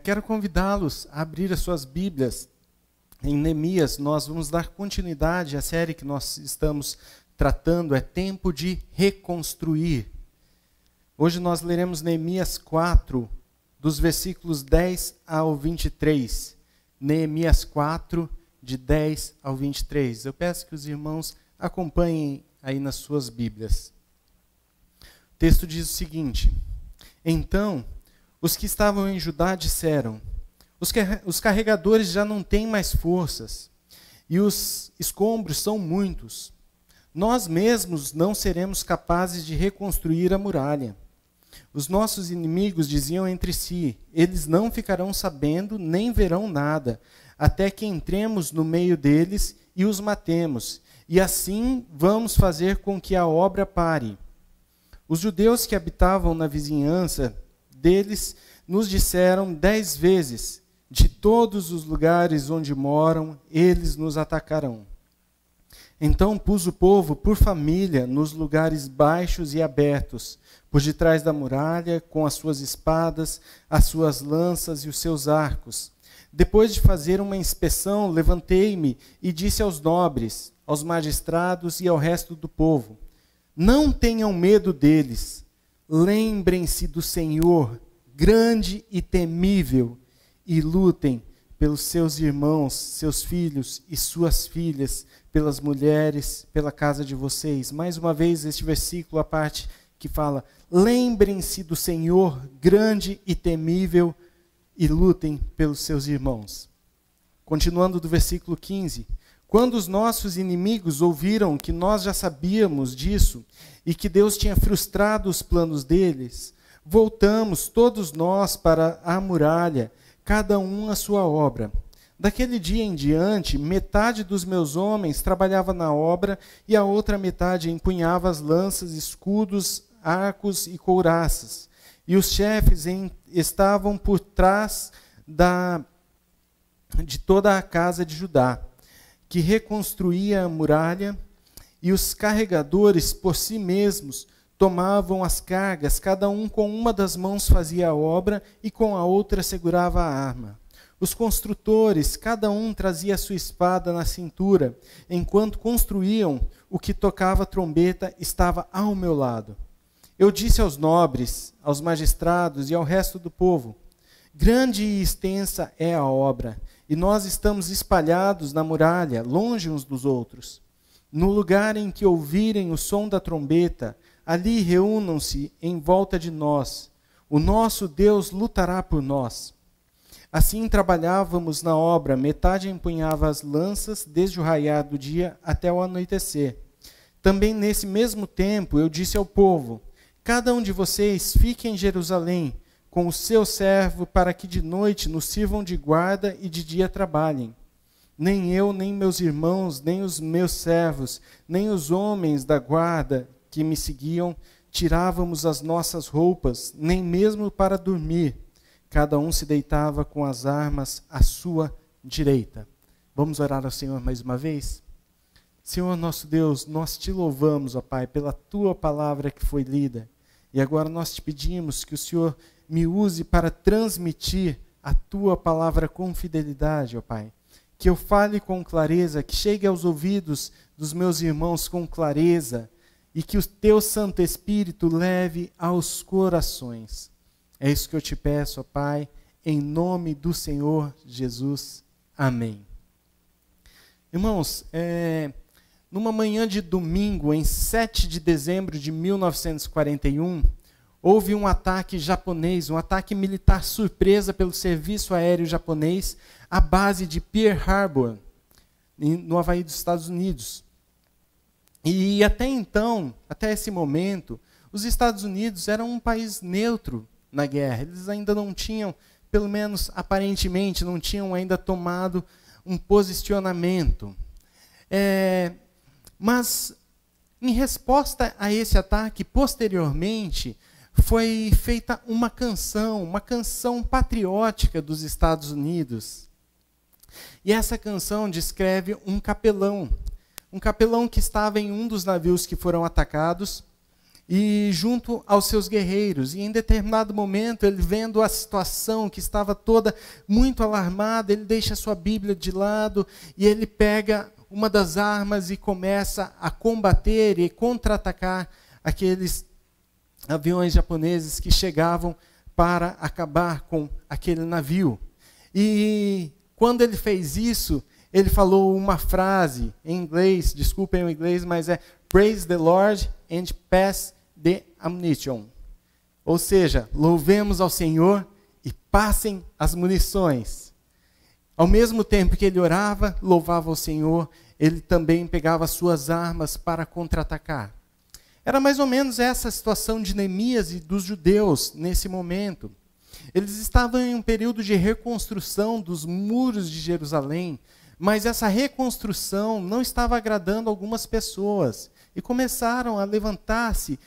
Quero convidá-los a abrir as suas Bíblias em Neemias. Nós vamos dar continuidade à série que nós estamos tratando, é Tempo de Reconstruir. Hoje nós leremos Neemias 4, dos versículos 10 ao 23. Neemias 4, de 10 ao 23. Eu peço que os irmãos acompanhem aí nas suas Bíblias. O texto diz o seguinte: Então, os que estavam em Judá disseram: os carregadores já não têm mais forças, e os escombros são muitos. Nós mesmos não seremos capazes de reconstruir a muralha. Os nossos inimigos diziam entre si: eles não ficarão sabendo, nem verão nada, até que entremos no meio deles e os matemos, e assim vamos fazer com que a obra pare. Os judeus que habitavam na vizinhança deles nos disseram 10 vezes: de todos os lugares onde moram, eles nos atacarão. Então pus o povo por família nos lugares baixos e abertos, por detrás da muralha, com as suas espadas, as suas lanças e os seus arcos. Depois de fazer uma inspeção, levantei-me e disse aos nobres, aos magistrados e ao resto do povo: não tenham medo deles. Lembrem-se do Senhor, grande e temível, e lutem pelos seus irmãos, seus filhos e suas filhas, pelas mulheres, pela casa de vocês. Mais uma vez, este versículo, a parte que fala: lembrem-se do Senhor, grande e temível, e lutem pelos seus irmãos. Continuando do versículo 15. Quando os nossos inimigos ouviram que nós já sabíamos disso, e que Deus tinha frustrado os planos deles, voltamos todos nós para a muralha, cada um a sua obra. Daquele dia em diante, metade dos meus homens trabalhava na obra, e a outra metade empunhava as lanças, escudos, arcos e couraças. E os chefes estavam por trás de toda a casa de Judá, que reconstruía a muralha, e os carregadores por si mesmos tomavam as cargas, cada um com uma das mãos fazia a obra e com a outra segurava a arma. Os construtores, cada um trazia a sua espada na cintura, enquanto construíam, o que tocava trombeta estava ao meu lado. Eu disse aos nobres, aos magistrados e ao resto do povo: grande e extensa é a obra, e nós estamos espalhados na muralha, longe uns dos outros. No lugar em que ouvirem o som da trombeta, ali reúnam-se em volta de nós. O nosso Deus lutará por nós. Assim trabalhávamos na obra, metade empunhava as lanças desde o raiar do dia até o anoitecer. Também nesse mesmo tempo eu disse ao povo: cada um de vocês fique em Jerusalém com o seu servo, para que de noite nos sirvam de guarda e de dia trabalhem. Nem eu, nem meus irmãos, nem os meus servos, nem os homens da guarda que me seguiam, tirávamos as nossas roupas, nem mesmo para dormir. Cada um se deitava com as armas à sua direita. Vamos orar ao Senhor mais uma vez? Senhor nosso Deus, nós te louvamos, ó Pai, pela tua palavra que foi lida. E agora nós te pedimos que o Senhor me use para transmitir a tua palavra com fidelidade, ó Pai. Que eu fale com clareza, que chegue aos ouvidos dos meus irmãos com clareza, e que o teu Santo Espírito leve aos corações. É isso que eu te peço, ó Pai, em nome do Senhor Jesus. Amém. Irmãos, numa manhã de domingo, em 7 de dezembro de 1941, houve um ataque japonês, um ataque militar surpresa pelo serviço aéreo japonês à base de Pearl Harbor, no Havaí dos Estados Unidos. E até então, até esse momento, os Estados Unidos eram um país neutro na guerra. Eles ainda não tinham, pelo menos aparentemente, não tinham ainda tomado um posicionamento. Mas, em resposta a esse ataque, posteriormente, foi feita uma canção patriótica dos Estados Unidos. E essa canção descreve um capelão que estava em um dos navios que foram atacados, e junto aos seus guerreiros. E em determinado momento, ele vendo a situação que estava toda muito alarmada, ele deixa a sua Bíblia de lado e ele pega uma das armas e começa a combater e contra-atacar aqueles aviões japoneses que chegavam para acabar com aquele navio. E quando ele fez isso, ele falou uma frase em inglês, desculpem o inglês, mas é "Praise the Lord and pass the ammunition". Ou seja, louvemos ao Senhor e passem as munições. Ao mesmo tempo que ele orava, louvava ao Senhor, ele também pegava as suas armas para contra-atacar. Era mais ou menos essa a situação de Neemias e dos judeus nesse momento. Eles estavam em um período de reconstrução dos muros de Jerusalém, mas essa reconstrução não estava agradando algumas pessoas. E começaram a levantar-se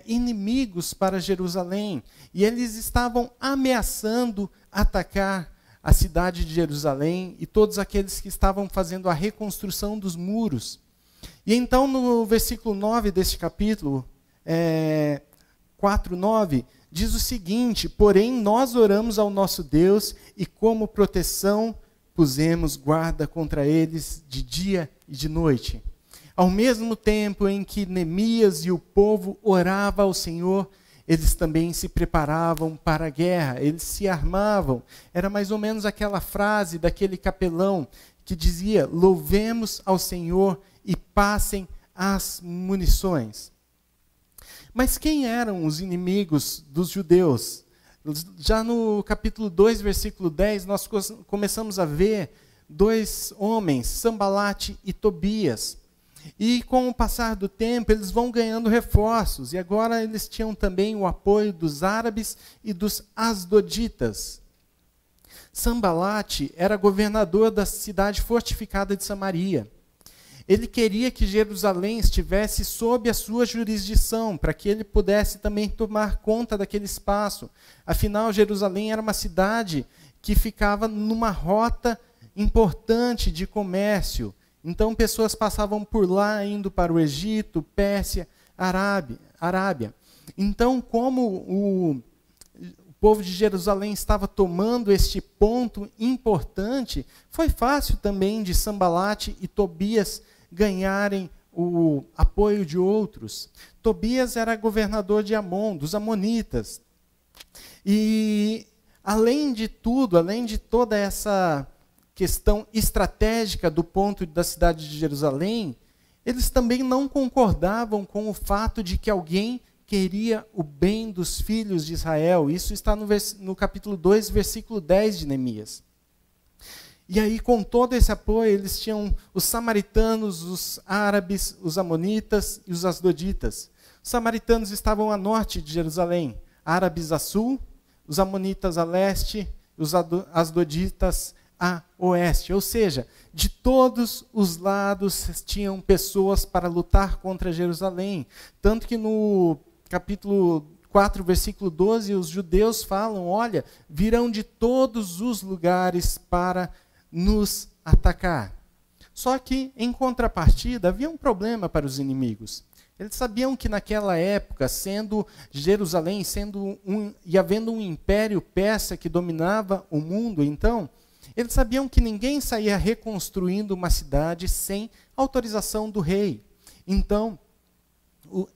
inimigos para Jerusalém. E eles estavam ameaçando atacar a cidade de Jerusalém e todos aqueles que estavam fazendo a reconstrução dos muros. E então, no versículo 9 deste capítulo, 4:9, diz o seguinte: "Porém, nós oramos ao nosso Deus e como proteção pusemos guarda contra eles de dia e de noite." Ao mesmo tempo em que Neemias e o povo oravam ao Senhor, eles também se preparavam para a guerra, eles se armavam. Era mais ou menos aquela frase daquele capelão que dizia: "Louvemos ao Senhor e passem as munições." Mas quem eram os inimigos dos judeus? Já no capítulo 2, versículo 10, nós começamos a ver dois homens, Sambalate e Tobias. E com o passar do tempo, eles vão ganhando reforços. E agora eles tinham também o apoio dos árabes e dos asdoditas. Sambalate era governador da cidade fortificada de Samaria. Ele queria que Jerusalém estivesse sob a sua jurisdição, para que ele pudesse também tomar conta daquele espaço. Afinal, Jerusalém era uma cidade que ficava numa rota importante de comércio. Então, pessoas passavam por lá, indo para o Egito, Pérsia, Arábia. Então, como o povo de Jerusalém estava tomando este ponto importante, foi fácil também de Sambalate e Tobias ganharem o apoio de outros. Tobias era governador de Amon, dos amonitas. E, além de tudo, além de toda essa questão estratégica do ponto da cidade de Jerusalém, eles também não concordavam com o fato de que alguém queria o bem dos filhos de Israel. Isso está no capítulo 2, versículo 10 de Neemias. E aí, com todo esse apoio, eles tinham os samaritanos, os árabes, os amonitas e os asdoditas. Os samaritanos estavam a norte de Jerusalém, árabes a sul, os amonitas a leste, os asdoditas a oeste. Ou seja, de todos os lados tinham pessoas para lutar contra Jerusalém. Tanto que no capítulo 4, versículo 12, os judeus falam: olha, virão de todos os lugares para nos atacar. Só que, em contrapartida, havia um problema para os inimigos. Eles sabiam que naquela época, sendo Jerusalém, e havendo um império persa que dominava o mundo, então, eles sabiam que ninguém saía reconstruindo uma cidade sem autorização do rei. Então,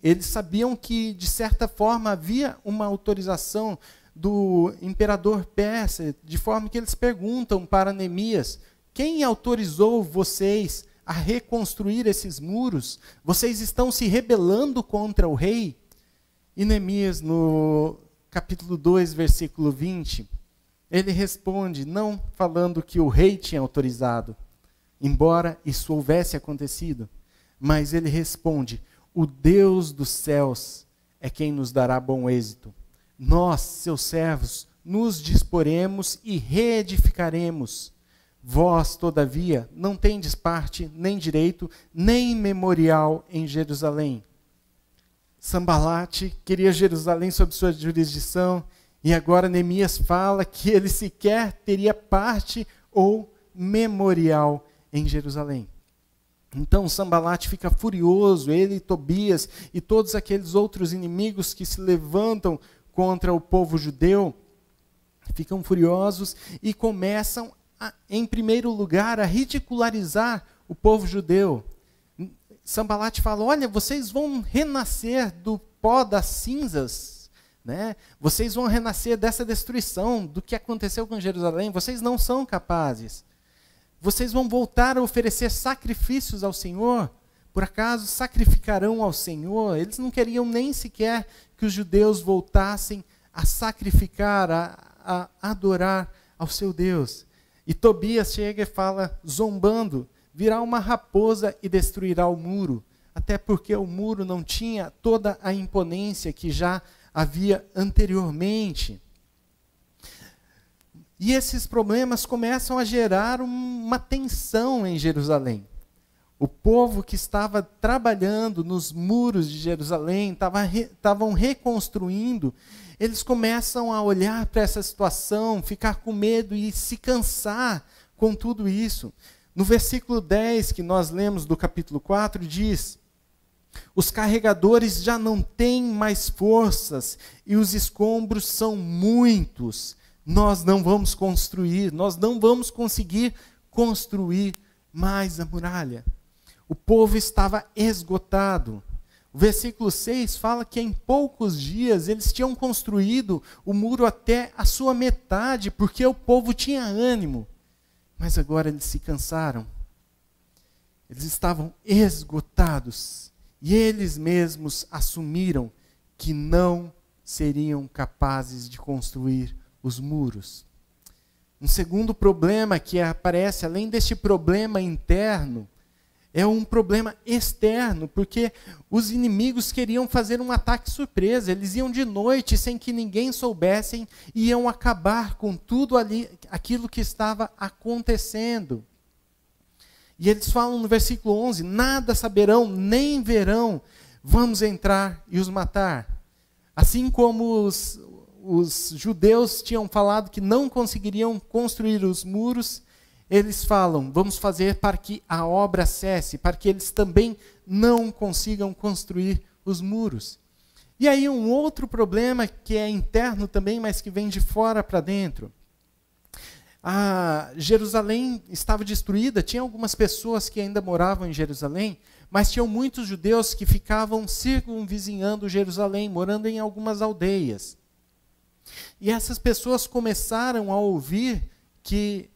eles sabiam que, de certa forma, havia uma autorização do imperador persa, de forma que eles perguntam para Neemias: quem autorizou vocês a reconstruir esses muros? Vocês estão se rebelando contra o rei? E Neemias, no capítulo 2, versículo 20, ele responde, não falando que o rei tinha autorizado, embora isso houvesse acontecido, mas ele responde: o Deus dos céus é quem nos dará bom êxito. Nós, seus servos, nos disporemos e reedificaremos. Vós, todavia, não tendes parte, nem direito, nem memorial em Jerusalém. Sambalate queria Jerusalém sob sua jurisdição, e agora Neemias fala que ele sequer teria parte ou memorial em Jerusalém. Então Sambalate fica furioso, ele e Tobias e todos aqueles outros inimigos que se levantam contra o povo judeu, ficam furiosos e começam, em primeiro lugar, a ridicularizar o povo judeu. Sambalate fala: olha, vocês vão renascer do pó das cinzas, né? Vocês vão renascer dessa destruição, do que aconteceu com Jerusalém, vocês não são capazes. Vocês vão voltar a oferecer sacrifícios ao Senhor? Por acaso sacrificarão ao Senhor? Eles não queriam nem sequer que os judeus voltassem a sacrificar, a adorar ao seu Deus. E Tobias chega e fala, zombando: virá uma raposa e destruirá o muro. Até porque o muro não tinha toda a imponência que já havia anteriormente. E esses problemas começam a gerar uma tensão em Jerusalém. O povo que estava trabalhando nos muros de Jerusalém, estavam reconstruindo, eles começam a olhar para essa situação, ficar com medo e se cansar com tudo isso. No versículo 10 que nós lemos do capítulo 4, diz: os carregadores já não têm mais forças e os escombros são muitos. Nós não vamos construir, nós não vamos conseguir construir mais a muralha. O povo estava esgotado. O versículo 6 fala que em poucos dias eles tinham construído o muro até a sua metade, porque o povo tinha ânimo. Mas agora eles se cansaram. Eles estavam esgotados. E eles mesmos assumiram que não seriam capazes de construir os muros. Um segundo problema que aparece, além deste problema interno, é um problema externo, porque os inimigos queriam fazer um ataque surpresa. Eles iam de noite, sem que ninguém soubesse, e iam acabar com tudo ali, aquilo que estava acontecendo. E eles falam no versículo 11, nada saberão, nem verão, vamos entrar e os matar. Assim como os judeus tinham falado que não conseguiriam construir os muros, eles falam, vamos fazer para que a obra cesse, para que eles também não consigam construir os muros. E aí um outro problema que é interno também, mas que vem de fora para dentro. Jerusalém estava destruída, tinha algumas pessoas que ainda moravam em Jerusalém, mas tinham muitos judeus que ficavam circunvizinhando Jerusalém, morando em algumas aldeias. E essas pessoas começaram a ouvir que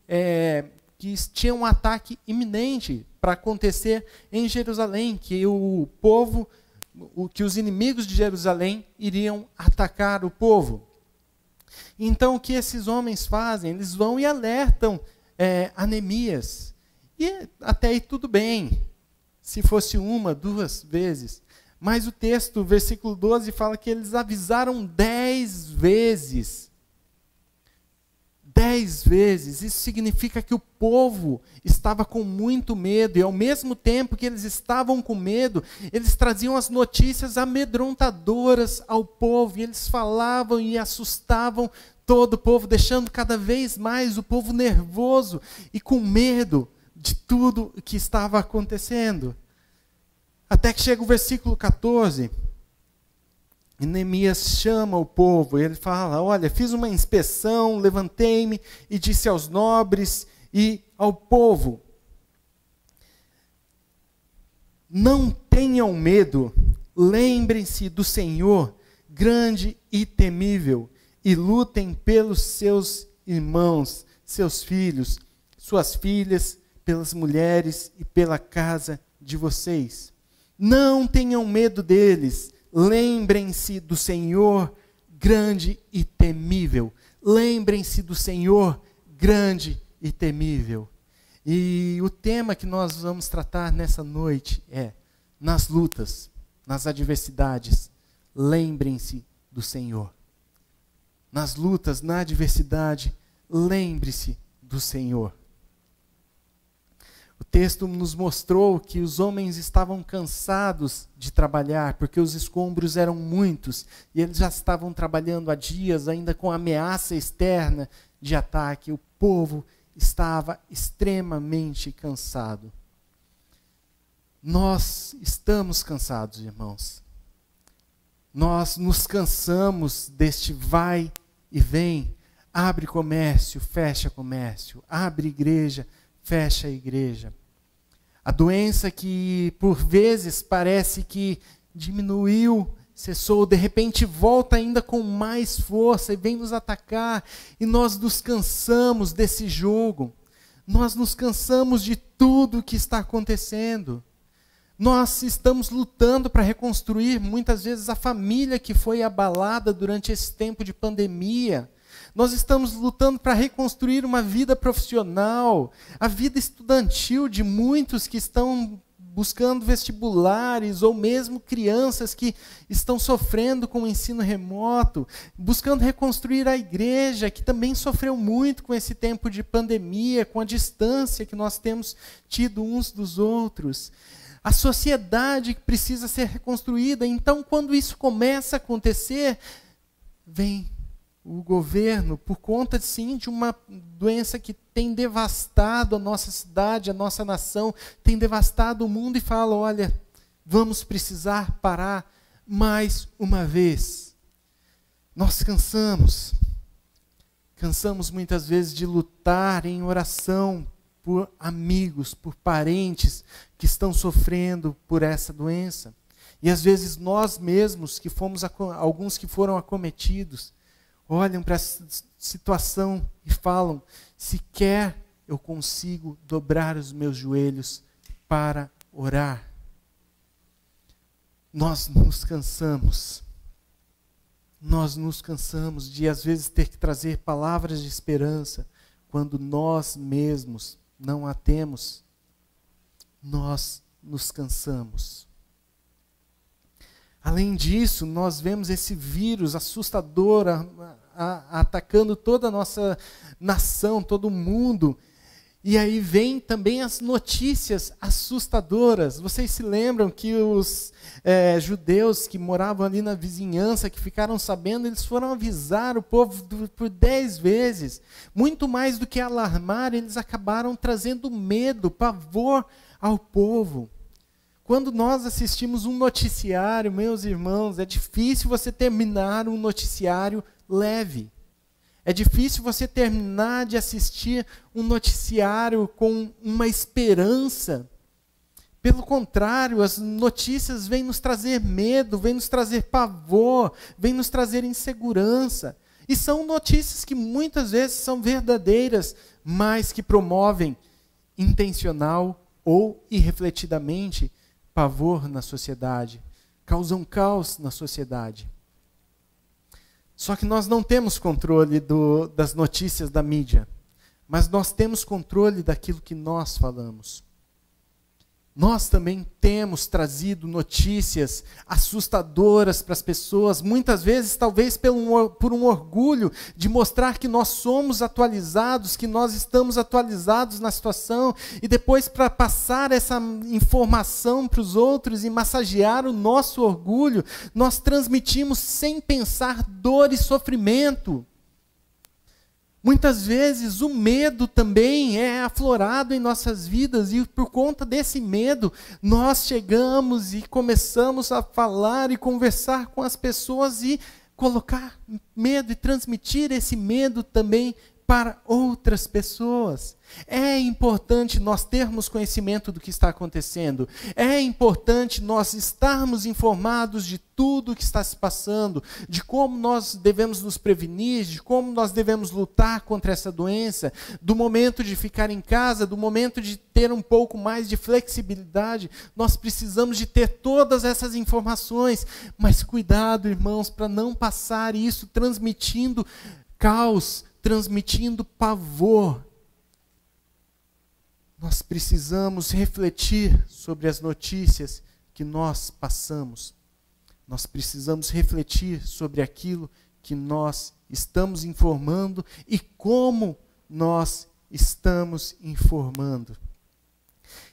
tinha um ataque iminente para acontecer em Jerusalém, que o povo, que os inimigos de Jerusalém iriam atacar o povo. Então o que esses homens fazem? Eles vão e alertam a Neemias. E até aí tudo bem, se fosse uma, duas vezes. Mas o texto, versículo 12, fala que eles avisaram 10 vezes. 10 vezes. Isso significa que o povo estava com muito medo. E ao mesmo tempo que eles estavam com medo, eles traziam as notícias amedrontadoras ao povo. E eles falavam e assustavam todo o povo, deixando cada vez mais o povo nervoso e com medo de tudo o que estava acontecendo. Até que chega o versículo 14, e Neemias chama o povo, e ele fala, olha, fiz uma inspeção, levantei-me e disse aos nobres e ao povo, não tenham medo, lembrem-se do Senhor, grande e temível, e lutem pelos seus irmãos, seus filhos, suas filhas, pelas mulheres e pela casa de vocês. Não tenham medo deles, lembrem-se do Senhor grande e temível. Lembrem-se do Senhor grande e temível. E o tema que nós vamos tratar nessa noite é, nas lutas, nas adversidades, lembrem-se do Senhor. Nas lutas, na adversidade, lembre-se do Senhor. O texto nos mostrou que os homens estavam cansados de trabalhar, porque os escombros eram muitos, e eles já estavam trabalhando há dias, ainda com ameaça externa de ataque. O povo estava extremamente cansado. Nós estamos cansados, irmãos. Nós nos cansamos deste vai e vem. Abre comércio, fecha comércio. Abre igreja, fecha igreja. A doença que por vezes parece que diminuiu, cessou, de repente volta ainda com mais força e vem nos atacar. E nós nos cansamos desse jogo. Nós nos cansamos de tudo o que está acontecendo. Nós estamos lutando para reconstruir, muitas vezes, a família que foi abalada durante esse tempo de pandemia. Nós estamos lutando para reconstruir uma vida profissional, a vida estudantil de muitos que estão buscando vestibulares, ou mesmo crianças que estão sofrendo com o ensino remoto, buscando reconstruir a igreja, que também sofreu muito com esse tempo de pandemia, com a distância que nós temos tido uns dos outros. A sociedade precisa ser reconstruída. Então, quando isso começa a acontecer, vem o governo, por conta, sim, de uma doença que tem devastado a nossa cidade, a nossa nação, tem devastado o mundo, e fala: olha, vamos precisar parar mais uma vez. Nós cansamos muitas vezes de lutar em oração por amigos, por parentes que estão sofrendo por essa doença. E às vezes nós mesmos, que fomos alguns que foram acometidos, olham para essa situação e falam: sequer eu consigo dobrar os meus joelhos para orar. Nós nos cansamos de às vezes ter que trazer palavras de esperança, quando nós mesmos não a temos. Nós nos cansamos. Além disso, nós vemos esse vírus assustador atacando toda a nossa nação, todo o mundo. E aí vem também as notícias assustadoras. Vocês se lembram que os judeus que moravam ali na vizinhança, que ficaram sabendo, eles foram avisar o povo por 10 vezes. Muito mais do que alarmar, eles acabaram trazendo medo, pavor ao povo. Quando nós assistimos um noticiário, meus irmãos, é difícil você terminar um noticiário leve. É difícil você terminar de assistir um noticiário com uma esperança. Pelo contrário, as notícias vêm nos trazer medo, vêm nos trazer pavor, vêm nos trazer insegurança. E são notícias que muitas vezes são verdadeiras, mas que promovem intencional ou irrefletidamente pavor na sociedade, causam caos na sociedade. Só que nós não temos controle das notícias da mídia, mas nós temos controle daquilo que nós falamos. Nós também temos trazido notícias assustadoras para as pessoas, muitas vezes talvez por um orgulho de mostrar que nós somos atualizados, que nós estamos atualizados na situação, e depois, para passar essa informação para os outros e massagear o nosso orgulho, nós transmitimos sem pensar dor e sofrimento. Muitas vezes o medo também é aflorado em nossas vidas, e por conta desse medo nós chegamos e começamos a falar e conversar com as pessoas e colocar medo e transmitir esse medo também para outras pessoas. É importante nós termos conhecimento do que está acontecendo. É importante nós estarmos informados de tudo o que está se passando, de como nós devemos nos prevenir, de como nós devemos lutar contra essa doença, do momento de ficar em casa, do momento de ter um pouco mais de flexibilidade. Nós precisamos de ter todas essas informações, mas cuidado, irmãos, para não passar isso transmitindo caos, transmitindo pavor. Nós precisamos refletir sobre as notícias que nós passamos. Nós precisamos refletir sobre aquilo que nós estamos informando e como nós estamos informando.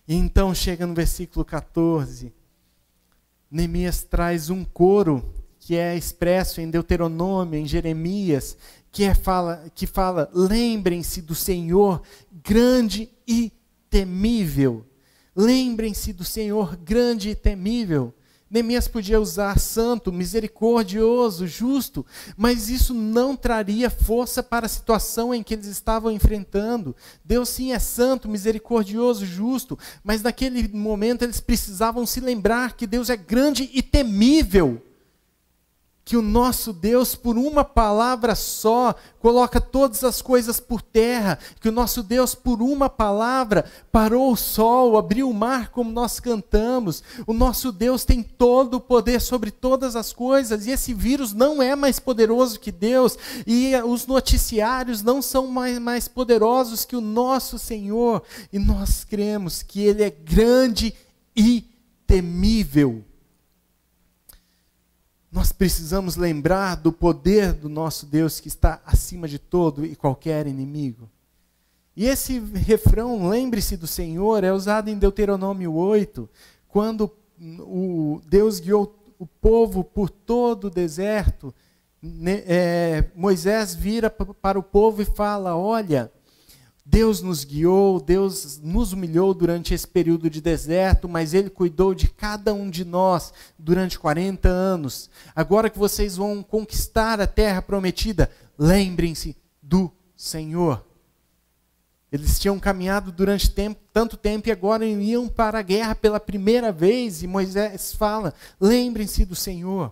E então chega no versículo 14, Neemias traz um coro que é expresso em Deuteronômio, em Jeremias, que fala: lembrem-se do Senhor grande e temível. Lembrem-se do Senhor grande e temível. Neemias podia usar santo, misericordioso, justo, mas isso não traria força para a situação em que eles estavam enfrentando. Deus sim é santo, misericordioso, justo, mas naquele momento eles precisavam se lembrar que Deus é grande e temível. Que o nosso Deus, por uma palavra só, coloca todas as coisas por terra. Que o nosso Deus, por uma palavra, parou o sol, abriu o mar, como nós cantamos. O nosso Deus tem todo o poder sobre todas as coisas. E esse vírus não é mais poderoso que Deus. E os noticiários não são mais poderosos que o nosso Senhor. E nós cremos que Ele é grande e temível. Nós precisamos lembrar do poder do nosso Deus que está acima de todo e qualquer inimigo. E esse refrão, lembre-se do Senhor, é usado em Deuteronômio 8, quando Deus guiou o povo por todo o deserto. Moisés vira para o povo e fala, olha, Deus nos guiou, Deus nos humilhou durante esse período de deserto, mas Ele cuidou de cada um de nós durante 40 anos. Agora que vocês vão conquistar a terra prometida, lembrem-se do Senhor. Eles tinham caminhado durante tanto tempo e agora iam para a guerra pela primeira vez, e Moisés fala, lembrem-se do Senhor.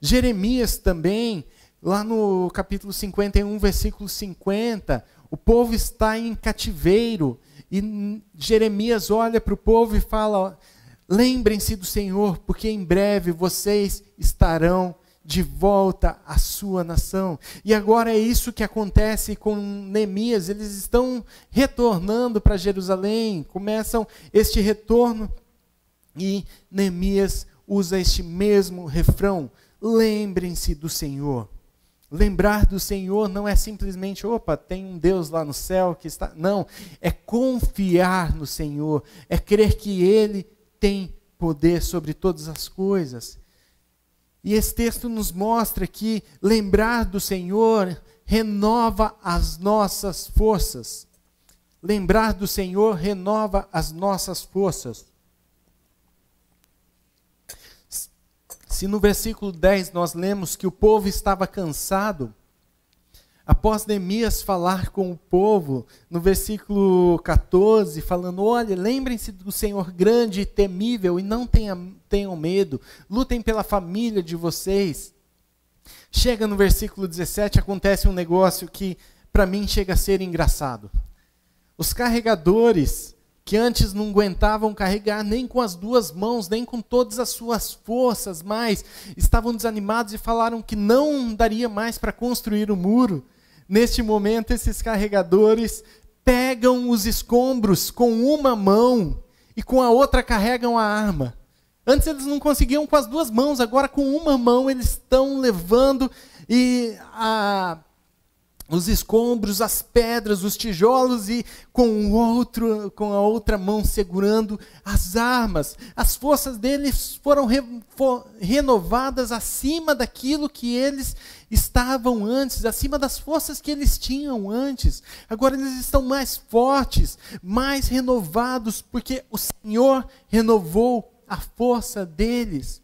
Jeremias também, lá no capítulo 51, versículo 50, o povo está em cativeiro e Jeremias olha para o povo e fala, lembrem-se do Senhor, porque em breve vocês estarão de volta à sua nação. E agora é isso que acontece com Neemias, eles estão retornando para Jerusalém, começam este retorno e Neemias usa este mesmo refrão, lembrem-se do Senhor. Lembrar do Senhor não é simplesmente, opa, tem um Deus lá no céu que está... Não, é confiar no Senhor, é crer que Ele tem poder sobre todas as coisas. E esse texto nos mostra que lembrar do Senhor renova as nossas forças. Lembrar do Senhor renova as nossas forças. Se no versículo 10 nós lemos que o povo estava cansado, após Neemias falar com o povo, no versículo 14, falando, olha, lembrem-se do Senhor grande e temível e não tenham medo, lutem pela família de vocês. Chega no versículo 17, acontece um negócio que para mim chega a ser engraçado. Os carregadores que antes não aguentavam carregar nem com as duas mãos, nem com todas as suas forças, mas estavam desanimados e falaram que não daria mais para construir o muro. Neste momento, esses carregadores pegam os escombros com uma mão e com a outra carregam a arma. Antes eles não conseguiam com as duas mãos, agora com uma mão eles estão levando os escombros, as pedras, os tijolos e com a outra mão segurando as armas. As forças deles foram renovadas acima daquilo que eles estavam antes, acima das forças que eles tinham antes. Agora eles estão mais fortes, mais renovados, porque o Senhor renovou a força deles.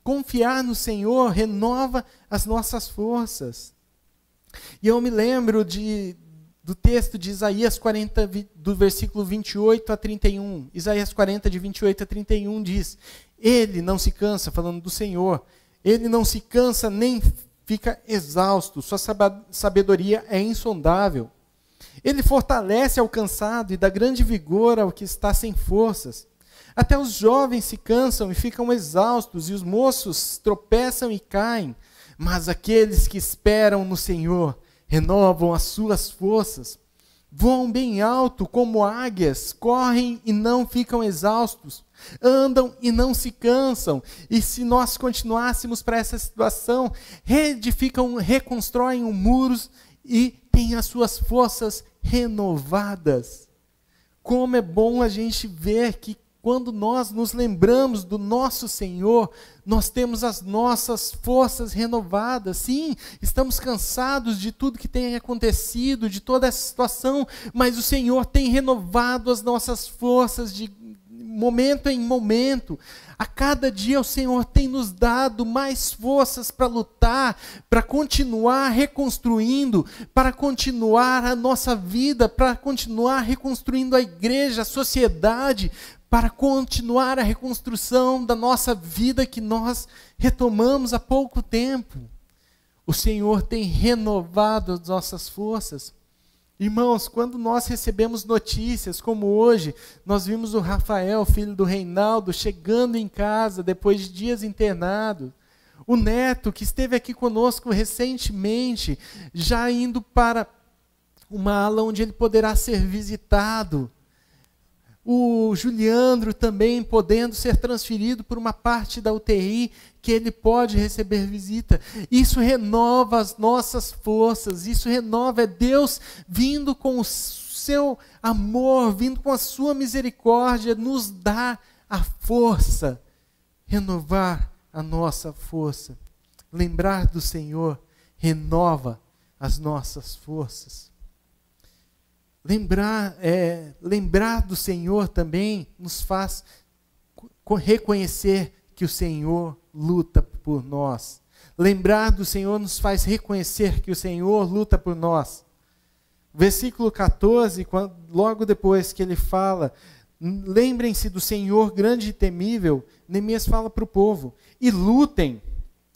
Confiar no Senhor renova as nossas forças. E eu me lembro do texto de Isaías 40, do versículo 28 a 31. Isaías 40, de 28 a 31 diz, Ele não se cansa, falando do Senhor, Ele não se cansa nem fica exausto, sua sabedoria é insondável. Ele fortalece ao cansado e dá grande vigor ao que está sem forças. Até os jovens se cansam e ficam exaustos, e os moços tropeçam e caem. Mas aqueles que esperam no Senhor renovam as suas forças, voam bem alto como águias, correm e não ficam exaustos, andam e não se cansam. E se nós continuássemos para essa situação, reedificam, reconstroem muros e têm as suas forças renovadas. Como é bom a gente ver que quando nós nos lembramos do nosso Senhor, nós temos as nossas forças renovadas. Sim, estamos cansados de tudo que tem acontecido, de toda essa situação, mas o Senhor tem renovado as nossas forças momento em momento. A cada dia o Senhor tem nos dado mais forças para lutar, para continuar reconstruindo, para continuar a nossa vida, para continuar reconstruindo a igreja, a sociedade, para continuar a reconstrução da nossa vida que nós retomamos há pouco tempo. O Senhor tem renovado as nossas forças. Irmãos, quando nós recebemos notícias, como hoje, nós vimos o Rafael, filho do Reinaldo, chegando em casa depois de dias internado. O Neto, que esteve aqui conosco recentemente, já indo para uma ala onde ele poderá ser visitado. O Juliandro também podendo ser transferido por uma parte da UTI que ele pode receber visita. Isso renova as nossas forças, isso renova, é Deus vindo com o seu amor, vindo com a sua misericórdia, nos dá a força, renovar a nossa força. Lembrar do Senhor renova as nossas forças. Lembrar do Senhor também nos faz reconhecer que o Senhor luta por nós. Lembrar do Senhor nos faz reconhecer que o Senhor luta por nós. Versículo 14, logo depois que ele fala, lembrem-se do Senhor grande e temível, Neemias fala para o povo, e lutem.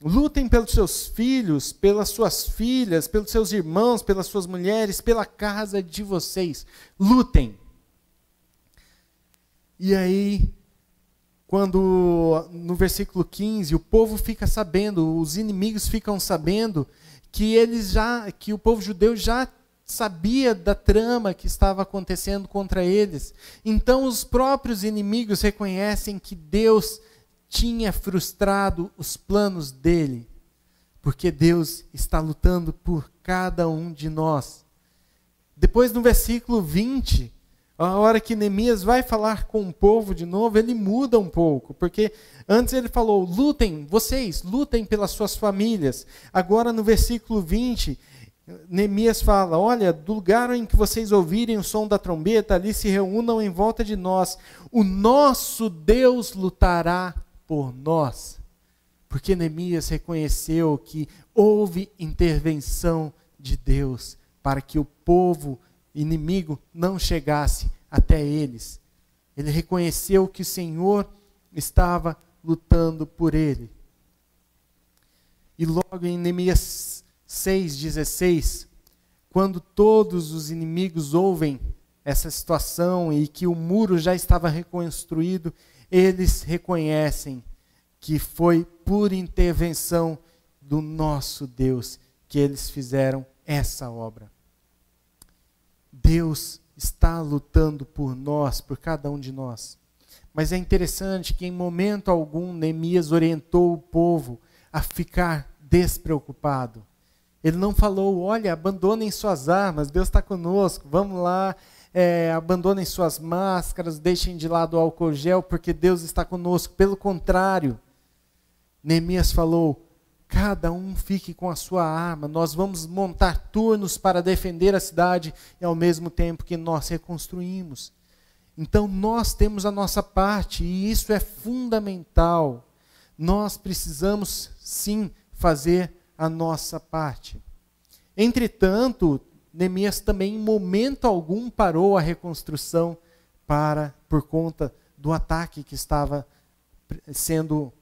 Lutem pelos seus filhos, pelas suas filhas, pelos seus irmãos, pelas suas mulheres, pela casa de vocês. Lutem. E aí, quando no versículo 15, o povo fica sabendo, os inimigos ficam sabendo que o povo judeu já sabia da trama que estava acontecendo contra eles. Então os próprios inimigos reconhecem que Deus tinha frustrado os planos dele, porque Deus está lutando por cada um de nós. Depois no versículo 20, a hora que Neemias vai falar com o povo de novo, ele muda um pouco, porque antes ele falou, lutem, vocês, lutem pelas suas famílias. Agora no versículo 20, Neemias fala, olha, do lugar em que vocês ouvirem o som da trombeta, ali se reúnam em volta de nós. O nosso Deus lutará por nós. Porque Neemias reconheceu que houve intervenção de Deus para que o povo inimigo não chegasse até eles. Ele reconheceu que o Senhor estava lutando por ele. E logo em Neemias 6,16, quando todos os inimigos ouvem essa situação e que o muro já estava reconstruído, eles reconhecem que foi por intervenção do nosso Deus que eles fizeram essa obra. Deus está lutando por nós, por cada um de nós. Mas é interessante que em momento algum Neemias orientou o povo a ficar despreocupado. Ele não falou, olha, abandonem suas armas, Deus está conosco, vamos lá, abandonem suas máscaras, deixem de lado o álcool gel, porque Deus está conosco. Pelo contrário, Neemias falou, cada um fique com a sua arma, nós vamos montar turnos para defender a cidade e ao mesmo tempo que nós reconstruímos. Então nós temos a nossa parte e isso é fundamental. Nós precisamos sim fazer a nossa parte. Entretanto, Neemias também em momento algum parou a reconstrução por conta do ataque que estava sendo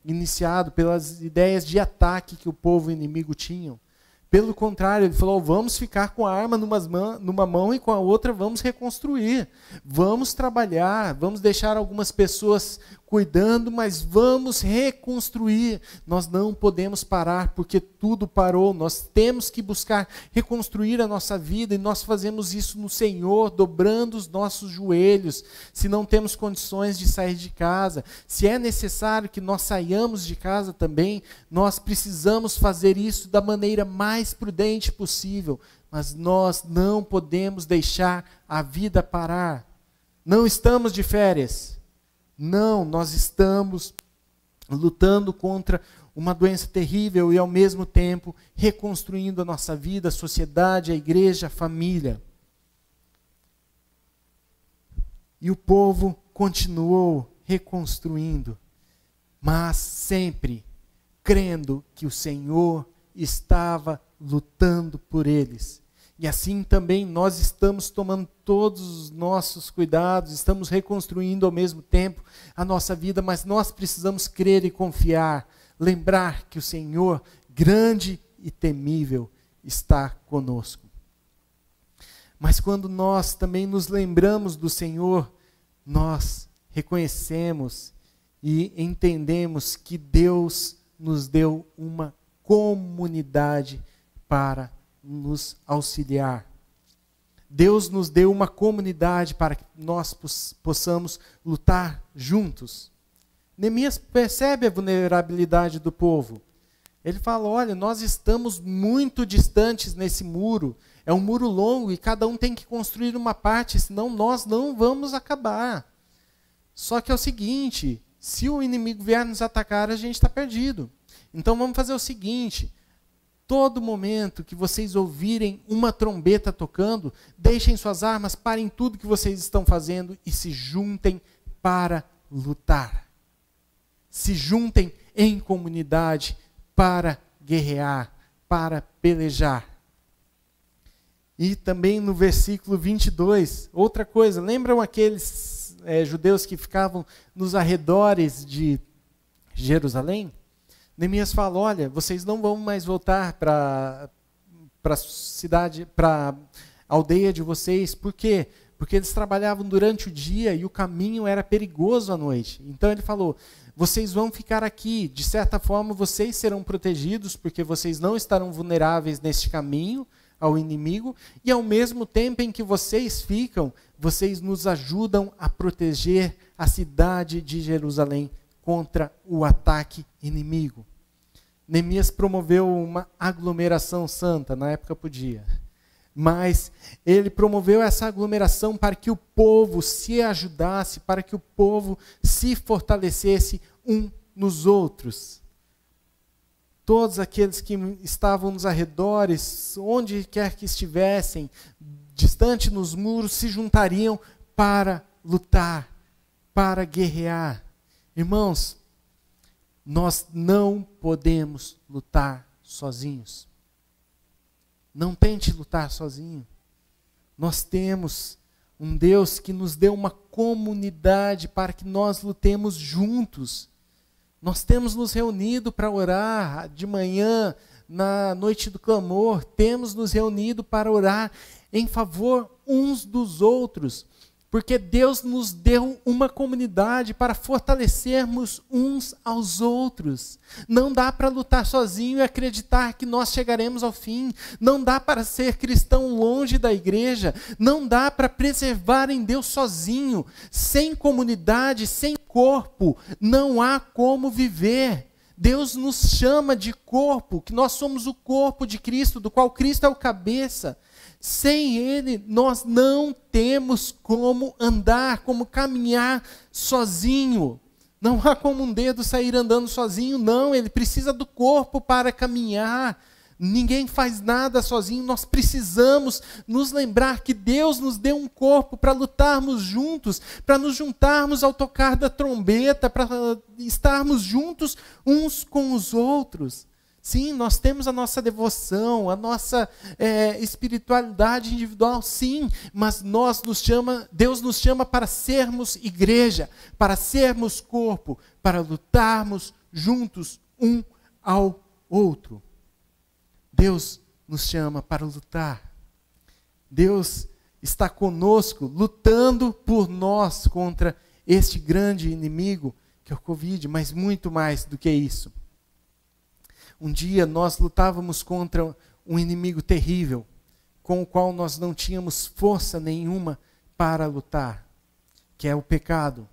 iniciado, pelas ideias de ataque que o povo inimigo tinha. Pelo contrário, ele falou, vamos ficar com a arma numa mão e com a outra vamos reconstruir. Vamos trabalhar, vamos deixar algumas pessoas cuidando, mas vamos reconstruir. Nós não podemos parar porque tudo parou. Nós temos que buscar reconstruir a nossa vida e nós fazemos isso no Senhor, dobrando os nossos joelhos. Se não temos condições de sair de casa, se é necessário que nós saiamos de casa também, nós precisamos fazer isso da maneira mais prudente possível. Mas nós não podemos deixar a vida parar. Não estamos de férias. Não, nós estamos lutando contra uma doença terrível e ao mesmo tempo reconstruindo a nossa vida, a sociedade, a igreja, a família. E o povo continuou reconstruindo, mas sempre crendo que o Senhor estava lutando por eles. E assim também nós estamos tomando todos os nossos cuidados, estamos reconstruindo ao mesmo tempo a nossa vida, mas nós precisamos crer e confiar, lembrar que o Senhor, grande e temível, está conosco. Mas quando nós também nos lembramos do Senhor, nós reconhecemos e entendemos que Deus nos deu uma comunidade para nos auxiliar. Deus nos deu uma comunidade para que nós possamos lutar juntos. Neemias percebe a vulnerabilidade do povo. Ele fala, olha, nós estamos muito distantes nesse muro. É um muro longo e cada um tem que construir uma parte, senão nós não vamos acabar. Só que é o seguinte, se o inimigo vier nos atacar, a gente está perdido. Então vamos fazer o seguinte, todo momento que vocês ouvirem uma trombeta tocando, deixem suas armas, parem tudo que vocês estão fazendo e se juntem para lutar. Se juntem em comunidade para guerrear, para pelejar. E também no versículo 22, outra coisa, lembram aqueles judeus que ficavam nos arredores de Jerusalém? Neemias fala, olha, vocês não vão mais voltar para a cidade, para a aldeia de vocês. Por quê? Porque eles trabalhavam durante o dia e o caminho era perigoso à noite. Então ele falou, vocês vão ficar aqui, de certa forma vocês serão protegidos, porque vocês não estarão vulneráveis neste caminho ao inimigo, e ao mesmo tempo em que vocês ficam, vocês nos ajudam a proteger a cidade de Jerusalém contra o ataque inimigo. Neemias promoveu uma aglomeração santa, na época podia, mas ele promoveu essa aglomeração para que o povo se ajudasse, para que o povo se fortalecesse um nos outros. Todos aqueles que estavam nos arredores, onde quer que estivessem, distante nos muros, se juntariam para lutar, para guerrear. Irmãos, nós não podemos lutar sozinhos. Não tente lutar sozinho. Nós temos um Deus que nos deu uma comunidade para que nós lutemos juntos. Nós temos nos reunido para orar de manhã, na noite do clamor, temos nos reunido para orar em favor uns dos outros, porque Deus nos deu uma comunidade para fortalecermos uns aos outros. Não dá para lutar sozinho e acreditar que nós chegaremos ao fim. Não dá para ser cristão longe da igreja. Não dá para preservar em Deus sozinho. Sem comunidade, sem corpo, não há como viver. Deus nos chama de corpo, que nós somos o corpo de Cristo, do qual Cristo é o cabeça. Sem Ele, nós não temos como andar, como caminhar sozinho. Não há como um dedo sair andando sozinho, não. Ele precisa do corpo para caminhar. Ninguém faz nada sozinho. Nós precisamos nos lembrar que Deus nos deu um corpo para lutarmos juntos, para nos juntarmos ao tocar da trombeta, para estarmos juntos uns com os outros. Sim, nós temos a nossa devoção, a nossa espiritualidade individual, sim, mas Deus nos chama para sermos igreja, para sermos corpo, para lutarmos juntos um ao outro. Deus nos chama para lutar. Deus está conosco, lutando por nós contra este grande inimigo, que é o Covid, mas muito mais do que isso. Um dia nós lutávamos contra um inimigo terrível, com o qual nós não tínhamos força nenhuma para lutar, que é o pecado.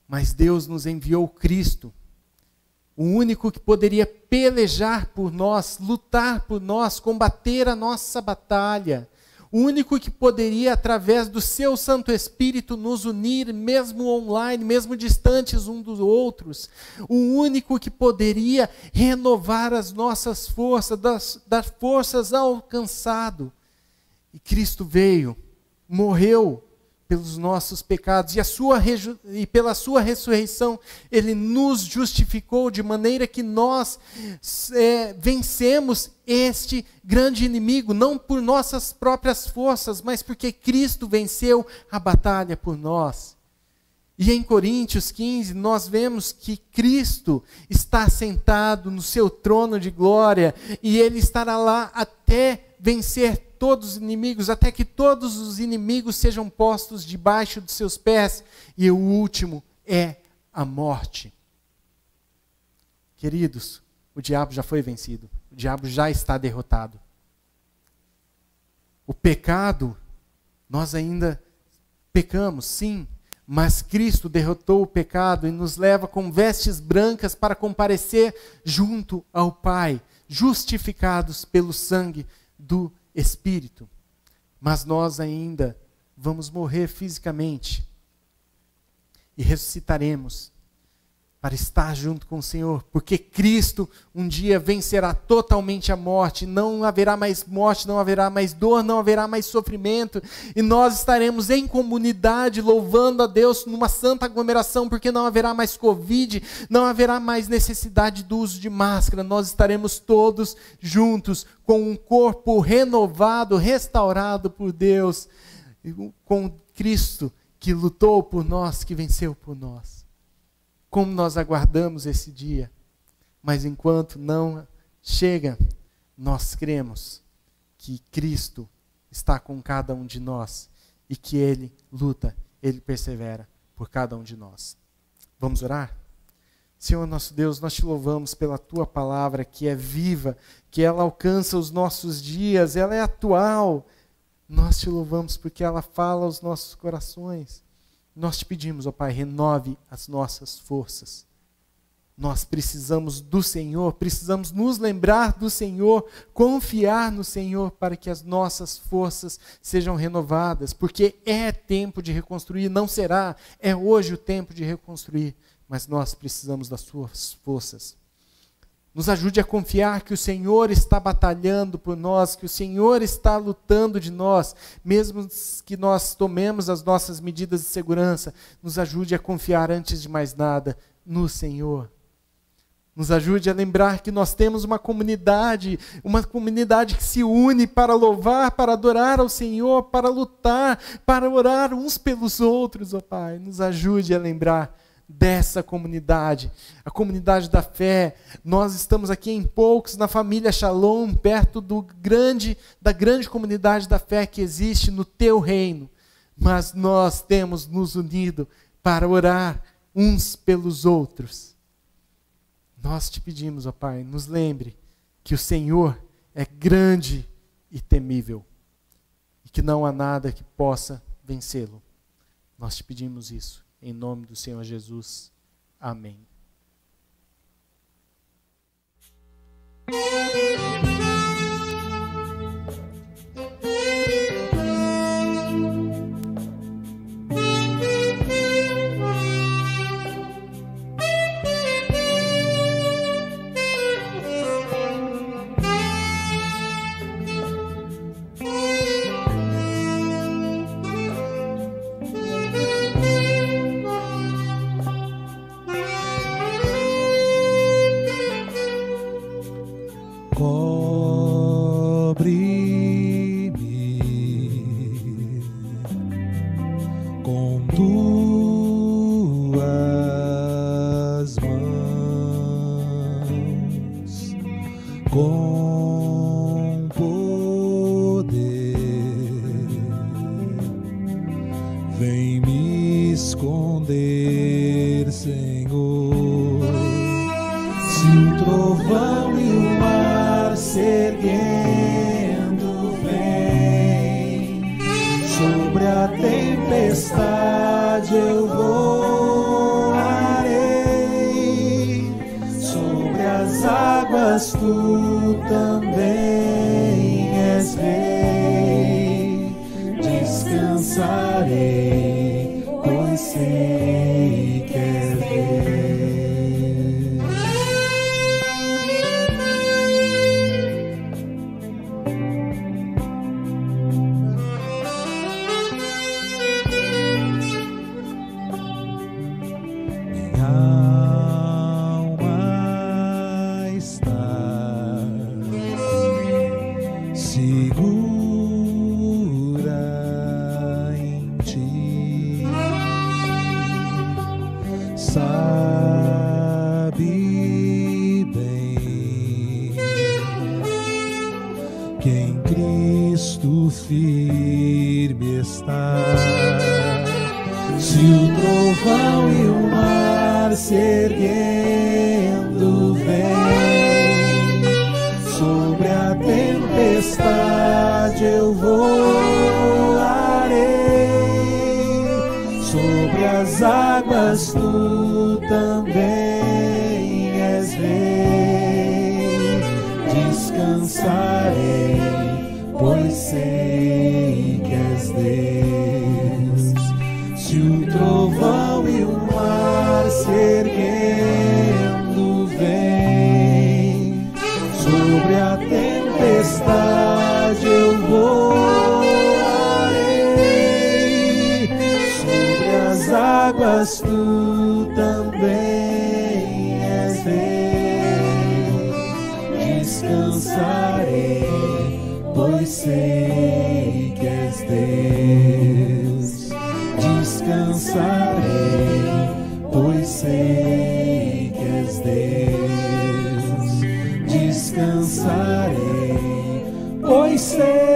Mas Deus nos enviou Cristo, o único que poderia pelejar por nós, lutar por nós, combater a nossa batalha. O único que poderia, através do seu Santo Espírito, nos unir, mesmo online, mesmo distantes uns dos outros. O único que poderia renovar as nossas forças, das forças alcançado. E Cristo veio, morreu pelos nossos pecados, e pela sua ressurreição Ele nos justificou, de maneira que nós vencemos este grande inimigo, não por nossas próprias forças, mas porque Cristo venceu a batalha por nós. E em Coríntios 15, nós vemos que Cristo está sentado no seu trono de glória, e Ele estará lá até vencer todos os inimigos, até que todos os inimigos sejam postos debaixo dos seus pés, e o último é a morte. Queridos, o diabo já foi vencido, o diabo já está derrotado. O pecado, nós ainda pecamos, sim, mas Cristo derrotou o pecado e nos leva com vestes brancas para comparecer junto ao Pai, justificados pelo sangue do Espírito. Mas nós ainda vamos morrer fisicamente e ressuscitaremos para estar junto com o Senhor, porque Cristo um dia vencerá totalmente a morte, não haverá mais morte, não haverá mais dor, não haverá mais sofrimento, e nós estaremos em comunidade louvando a Deus numa santa aglomeração, porque não haverá mais Covid, não haverá mais necessidade do uso de máscara, nós estaremos todos juntos, com um corpo renovado, restaurado por Deus, com Cristo que lutou por nós, que venceu por nós. Como nós aguardamos esse dia, mas enquanto não chega, nós cremos que Cristo está com cada um de nós e que Ele luta, Ele persevera por cada um de nós. Vamos orar? Senhor nosso Deus, nós te louvamos pela Tua palavra que é viva, que ela alcança os nossos dias, ela é atual. Nós te louvamos porque ela fala aos nossos corações. Nós te pedimos, ó Pai, renove as nossas forças. Nós precisamos do Senhor, precisamos nos lembrar do Senhor, confiar no Senhor para que as nossas forças sejam renovadas, porque é tempo de reconstruir, não será, é hoje o tempo de reconstruir, mas nós precisamos das suas forças. Nos ajude a confiar que o Senhor está batalhando por nós, que o Senhor está lutando de nós, mesmo que nós tomemos as nossas medidas de segurança, nos ajude a confiar antes de mais nada no Senhor. Nos ajude a lembrar que nós temos uma comunidade que se une para louvar, para adorar ao Senhor, para lutar, para orar uns pelos outros, ó Pai. Nos ajude a lembrar dessa comunidade, a comunidade da fé. Nós estamos aqui em poucos, na família Shalom, perto da grande comunidade da fé que existe no Teu reino, mas nós temos nos unido para orar uns pelos outros. Nós te pedimos, ó Pai, nos lembre que o Senhor é grande e temível, e que não há nada que possa vencê-lo. Nós te pedimos isso. Em nome do Senhor Jesus. Amém. tempestade. Se o trovão e o mar se erguendo vem, sobre a tempestade eu voarei, sobre as águas tu também és rei. Descansarei, pois sei que és Deus. Se o trovão e o mar se erguendo vem, sobre a tempestade eu voarei, sobre as águas tu também és rei. Descansarei, pois sei que és Deus. Descansarei, pois sei que és Deus. Descansarei, pois sei